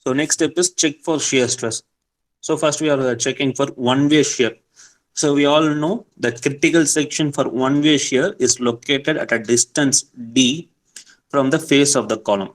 So next step is check for shear stress. So first we are checking for one-way shear. So we all know the critical section for one-way shear is located at a distance d from the face of the column.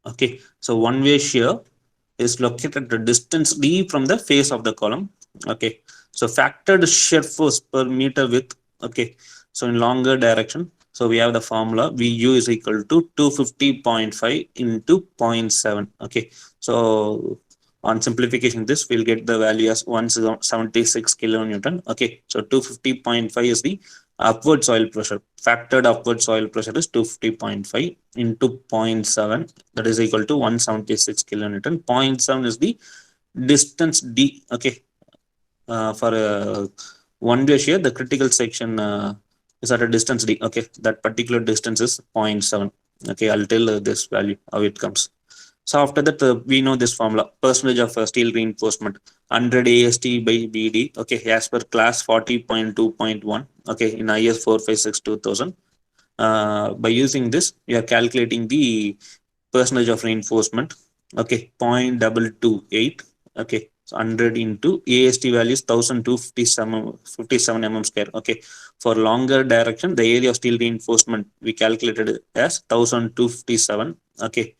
Okay, so one-way shear is located at a distance d from the face of the column. Okay, so factored shear force per meter width. Okay, so in longer direction, so we have the formula VU is equal to 250.5 into zero point 0.7. Okay, so on simplification, this we'll get the value as 176 kilonewton. Okay, so 250.5 is the upward soil pressure. Factored upward soil pressure is 250.5 into zero point 0.7, that is equal to 176 kilonewton. Zero point 0.7 is the distance d. Okay, for a one-way shear, the critical section is at a distance d. Okay, that particular distance is 0.7. Okay, I'll tell this value how it comes. So after that, we know this formula: percentage of steel reinforcement 100 AST by BD. Okay, as per class 40.2.1. Okay, in IS 456 2000. By using this, we are calculating the percentage of reinforcement. Okay, 0.228. Okay, so 100 into AST value is 1257 mm square. Okay, for longer direction, the area of steel reinforcement we calculated it as 1257. Okay,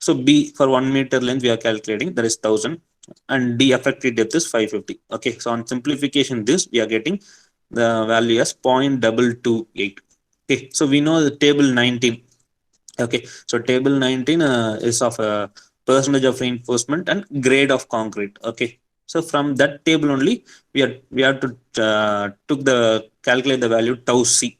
so B for 1 meter length we are calculating, that is 1000, and D effective depth is 550. Okay, so on simplification, this we are getting the value as 0.228. Okay, so we know the table 19. Okay, so table 19 is of a percentage of reinforcement and grade of concrete. Okay, so from that table only we have to took the calculate the value tau c.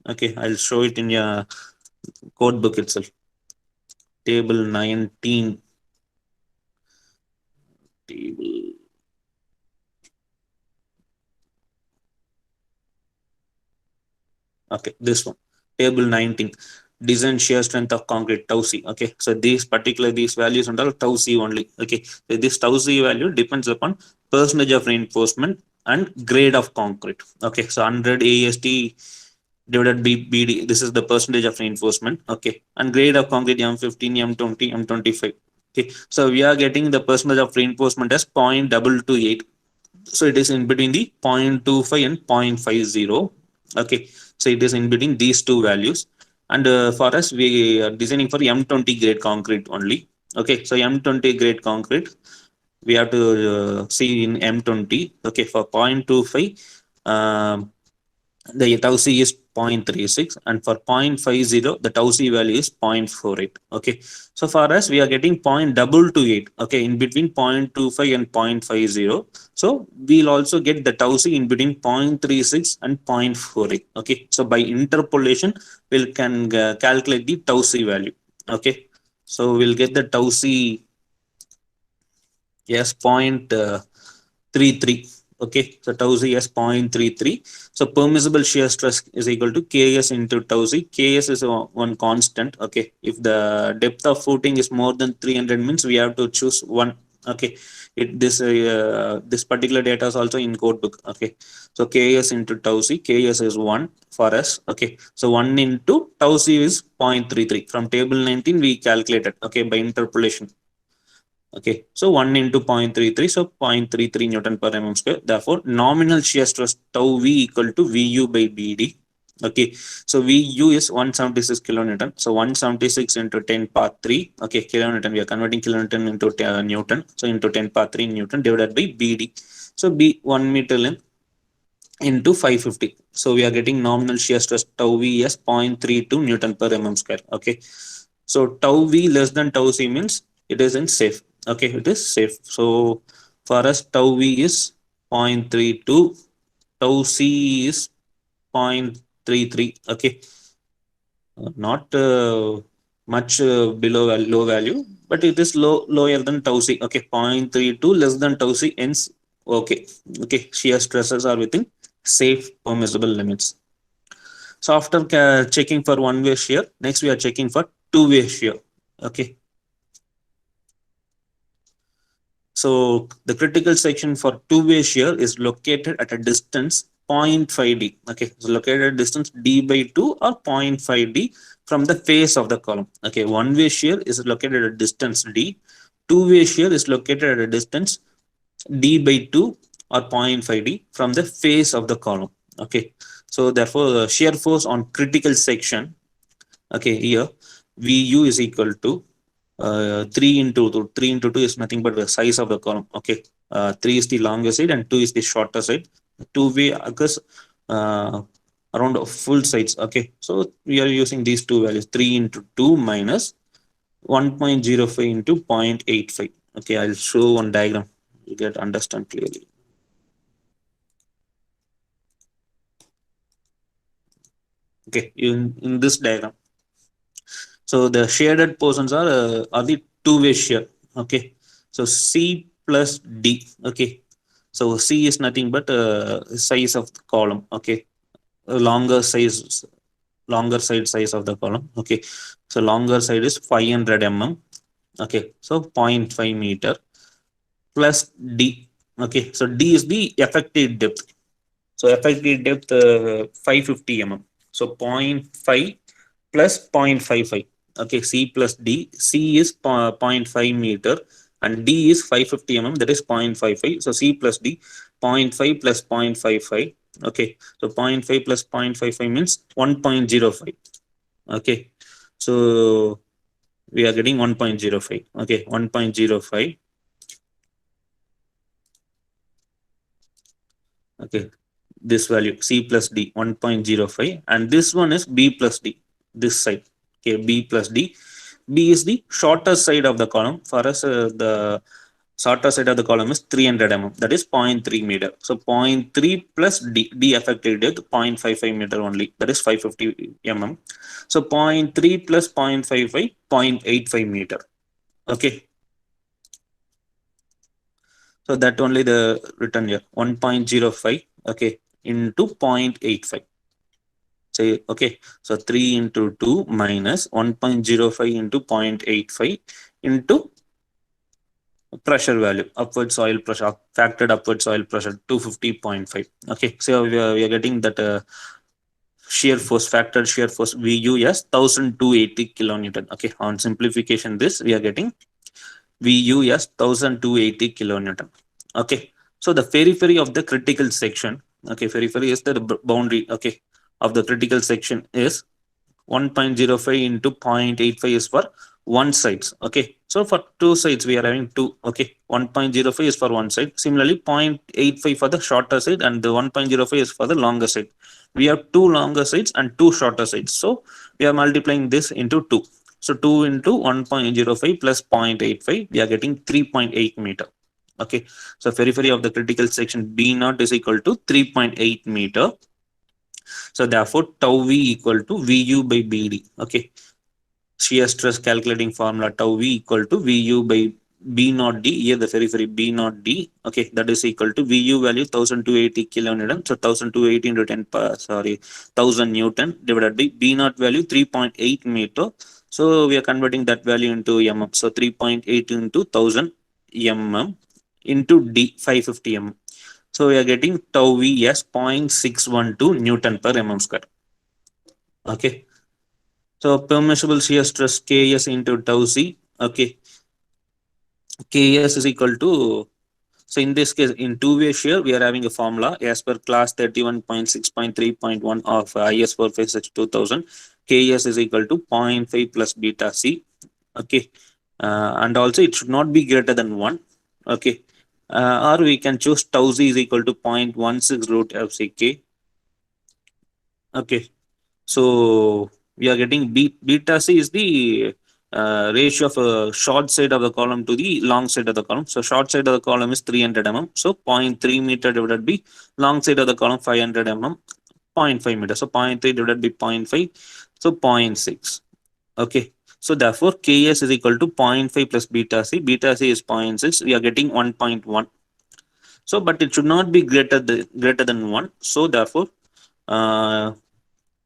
Okay, I'll show it in your code book itself. Table 19. Table. Okay, this one. Table 19. Design shear strength of concrete tau c. Okay, so these values are all tau c only. Okay, so this tau c value depends upon percentage of reinforcement and grade of concrete. Okay, so 100 AST divided by BD, this is the percentage of reinforcement. Okay, and grade of concrete M15, M20, M25. Okay, so we are getting the percentage of reinforcement as 0.228. So it is in between the 0.25 and 0.50. Okay, so it is in between these two values. And for us, we are designing for M20 grade concrete only. Okay, so M20 grade concrete we have to see in M20. Okay, for 0.25, the tau c is 0.36, and for 0.50 the tau c value is 0.48. Okay, so for us we are getting 0.228. Okay, in between 0.25 and 0.50. So we'll also get the tau c in between 0.36 and 0.48. Okay, so by interpolation we can calculate the tau c value. Okay, so we'll get the tau c as 0.33. Okay, so tau c as 0.33. So permissible shear stress is equal to Ks into tau c. Ks is one constant. Okay, if the depth of footing is more than 300 means we have to choose one. Okay, this particular data is also in code book. Okay, so Ks into tau c, Ks is 1 for us. Okay, so 1 into tau c is 0.33. From table 19 we calculated. Okay, by interpolation. Okay, so 1 into 0.33, so 0.33 Newton per mm square. Therefore, nominal shear stress tau V equal to VU by BD. Okay, so VU is 176 kilonewton. So 176 into 10 power 3. Okay, kilonewton, we are converting kilonewton into Newton. So into 10 power 3 Newton divided by BD. So B 1 meter length into 550. So we are getting nominal shear stress tau V as 0.32 Newton per mm square. Okay, so tau V less than tau C means it is in safe. Okay, it is safe. So for us tau V is 0.32, tau C is 0.33. Okay, not much below low value, but it is lower than tau C. Okay, 0.32 less than tau C ends. Okay, okay, shear stresses are within safe permissible limits. So after checking for one-way shear, next we are checking for two-way shear. Okay, so the critical section for two-way shear is located at a distance 0.5 d. Okay, so located at distance d by 2 or 0.5 d from the face of the column. Okay, one-way shear is located at a distance d two-way shear is located at a distance d by 2 or 0.5d from the face of the column. Okay, so therefore the shear force on critical section, okay, here vu is equal to 3 into 2. 3 into 2 is nothing but the size of the column. Okay, 3 is the longer side and 2 is the shorter side. Two-way occurs uh, around full sides. Okay, so we are using these two values, 3 into 2 minus 1.05 into 0.85. Okay, I'll show one diagram, you get understand clearly. Okay, in this diagram, so the shaded portions are the two-way shear. Okay, so C plus D. Okay, so C is nothing but size of the column. Okay, longer size, longer side size of the column. Okay, so longer side is 500 mm. Okay, so 0.5 meter plus D. Okay, so D is the effective depth. So effective depth 550 mm. So zero point 0.5 plus 0.55. Okay, C plus D. C is 0.5 meter and D is 550 mm, that is 0.55. So C plus D, 0.5 plus 0.55. Okay, so 0.5 plus 0.55 means 1.05. Okay, so we are getting 1.05. Okay, 1.05. Okay, this value C plus D 1.05, and this one is B plus D, this side. Okay, B plus D. B is the shorter side of the column. For us, the shorter side of the column is 300 mm, that is 0.3 meter. So 0.3 plus D effective depth 0.55 meter only, that is 550 mm. So 0.3 plus 0.55, 0.85 meter. Okay, so that only the written here 1.05. Okay, into 0.85. Say, okay, so 3 into 2 minus 1.05 into 0.85 into pressure value, upward soil pressure, factored upward soil pressure 250.5. Okay, so we are getting that shear force, factored shear force VU as 1280 kilonewton. Okay, on simplification, this we are getting VU as 1280 kilonewton. Okay, so the periphery of the critical section, okay, periphery is the boundary, okay, of the critical section is 1.05 into 0.85 is for one sides. Okay, so for two sides we are having two. Okay, 1.05 is for one side, similarly 0.85 for the shorter side, and the 1.05 is for the longer side. We have two longer sides and two shorter sides, so we are multiplying this into 2. So 2 into 1.05 plus 0.85, we are getting 3.8 meter. Okay, so periphery of the critical section B naught is equal to 3.8 meter. So therefore, tau V equal to VU by BD. Okay. Shear stress calculating formula, tau V equal to VU by B naught D. Here the periphery B naught D. Okay. That is equal to VU value 1280 kilonewton. So 1280 into 10 per, sorry, 1000 Newton divided by B naught value 3.8 meter. So we are converting that value into mm. So 3.8 into 1000 mm into D 550 mm. So we are getting tau V as 0.612 Newton per mm square. Okay. So permissible shear stress Ks into tau C. Okay. Ks is equal to, so in this case, in two-way shear, we are having a formula as per class 31.6.3.1 of IS 456 2000. Ks is equal to 0.5 plus beta C. Okay. And also it should not be greater than 1. Okay. Or we can choose tau Z is equal to 0.16 root FCK. Okay. So we are getting beta C is the ratio of short side of the column to the long side of the column. So short side of the column is 300 mm. So 0.3 meter divided by long side of the column 500 mm, 0.5 meter. So 0.3 divided by 0.5. So 0.6. Okay. So therefore Ks is equal to 0.5 plus beta C. Beta C is 0.6. We are getting 1.1. So but it should not be greater than 1. So therefore uh,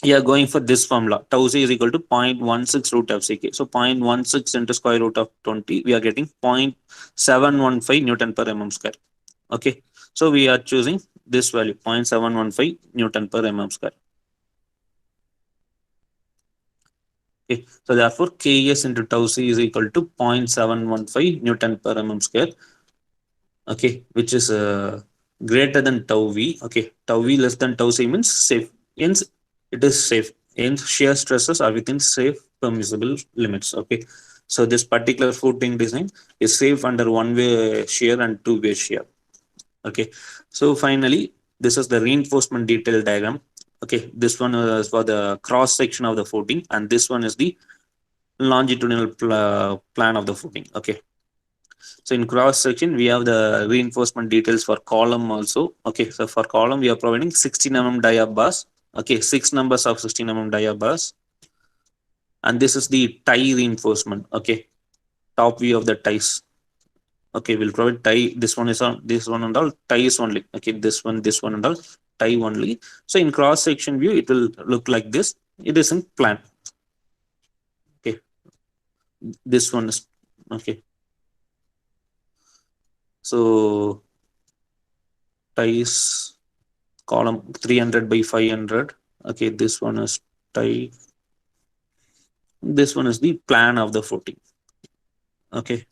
we are going for this formula. Tau C is equal to 0.16 root of CK. So 0.16 into square root of 20, we are getting 0.715 Newton per mm square. Okay. So we are choosing this value 0.715 Newton per mm square. Okay, so therefore Ks into tau c is equal to 0.715 Newton per mm square. Okay, which is greater than tau v. Okay, tau v less than tau c means safe. Hence, it is safe. Hence, shear stresses are within safe permissible limits. Okay, so this particular footing design is safe under one-way shear and two-way shear. Okay, so finally, this is the reinforcement detail diagram. Okay, this one is for the cross section of the footing, and this one is the longitudinal plan of the footing. Okay, so in cross section, we have the reinforcement details for column also. Okay, so for column, we are providing 16 mm dia bars. Okay, six numbers of 16 mm dia bars, and this is the tie reinforcement. Okay, top view of the ties. Okay, we'll provide tie. This one is on this one and all ties only. Okay, this one and all tie only. So in cross section view, it will look like this. It is in plan. Okay, this one is okay. So ties column 300 by 500. Okay, this one is tie. This one is the plan of the footing. Okay,